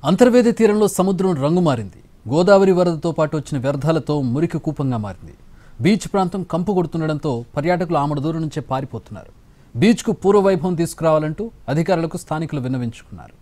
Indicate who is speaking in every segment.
Speaker 1: అంతర్వేది తీరంలో సముద్రం రంగు మారింది. గోదావరి వరదతో పాటు వచ్చిన వ్యర్థాలతో మురికి కూపంగా మారింది. బీచ్ ప్రాంతం కంపు కొడుతుండడంతో పర్యాటకులు ఆమడ దూరం నుంచే పారిపోతున్నారు. బీచ్కు పూర్వ వైభవం తీసుకురావాలంటూ అధికారులకు స్థానికులు విన్నవించుకున్నారు.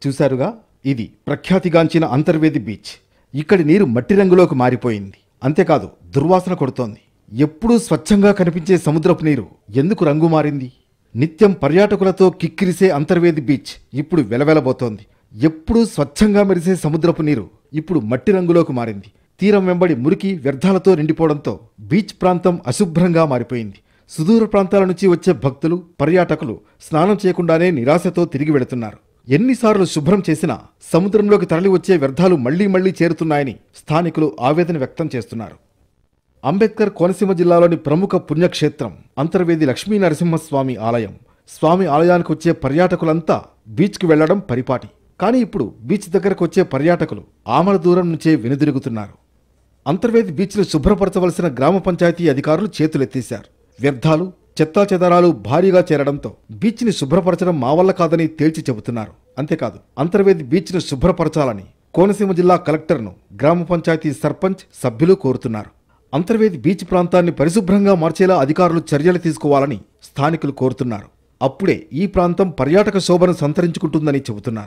Speaker 2: చూశారుగా, ఇది ప్రఖ్యాతిగాంచిన అంతర్వేది బీచ్. ఇక్కడి నీరు మట్టి రంగులోకి మారిపోయింది. అంతేకాదు, దుర్వాసన కొడుతోంది. ఎప్పుడూ స్వచ్ఛంగా కనిపించే సముద్రపు నీరు ఎందుకు రంగు మారింది? నిత్యం పర్యాటకులతో కిక్కిరిసే అంతర్వేది బీచ్ ఇప్పుడు వెలవెలబోతోంది. ఎప్పుడూ స్వచ్ఛంగా మెరిసే సముద్రపు నీరు ఇప్పుడు మట్టి రంగులోకి మారింది. తీరం వెంబడి మురికి వ్యర్థాలతో నిండిపోవడంతో బీచ్ ప్రాంతం అశుభ్రంగా మారిపోయింది. సుదూర ప్రాంతాల నుంచి వచ్చే భక్తులు, పర్యాటకులు స్నానం చేయకుండానే నిరాశతో తిరిగి వెళుతున్నారు. ఎన్నిసార్లు శుభ్రం చేసినా సముద్రంలోకి తరలి వచ్చే వ్యర్థాలు మళ్లీ చేరుతున్నాయని స్థానికులు ఆవేదన వ్యక్తం చేస్తున్నారు. అంబేద్కర్ కోనసీమ జిల్లాలోని ప్రముఖ పుణ్యక్షేత్రం అంతర్వేది లక్ష్మీ నరసింహస్వామి ఆలయం. స్వామి ఆలయానికి వచ్చే పర్యాటకులంతా బీచ్కి వెళ్లడం పరిపాటి. కానీ ఇప్పుడు బీచ్ దగ్గరకు వచ్చే పర్యాటకులు ఆమడ దూరం నుంచే వెనుదిరుగుతున్నారు. అంతర్వేది బీచ్ను శుభ్రపరచవలసిన గ్రామ పంచాయతీ అధికారులు చేతులెత్తేశారు. వ్యర్థాలు, చెత్తాచెదారాలు భారీగా చేరడంతో బీచ్ని శుభ్రపరచడం మా వల్ల కాదని తేల్చి చెబుతున్నారు. అంతేకాదు, అంతర్వేది బీచ్ను శుభ్రపరచాలని కోనసీమ జిల్లా కలెక్టర్ను గ్రామ పంచాయతీ సర్పంచ్ సభ్యులు కోరుతున్నారు. అంతర్వేది బీచ్ ప్రాంతాన్ని పరిశుభ్రంగా మార్చేలా అధికారులు చర్యలు తీసుకోవాలని స్థానికులు కోరుతున్నారు. అప్పుడే ఈ ప్రాంతం పర్యాటక శోభను సంతరించుకుంటుందని చెబుతున్నారు.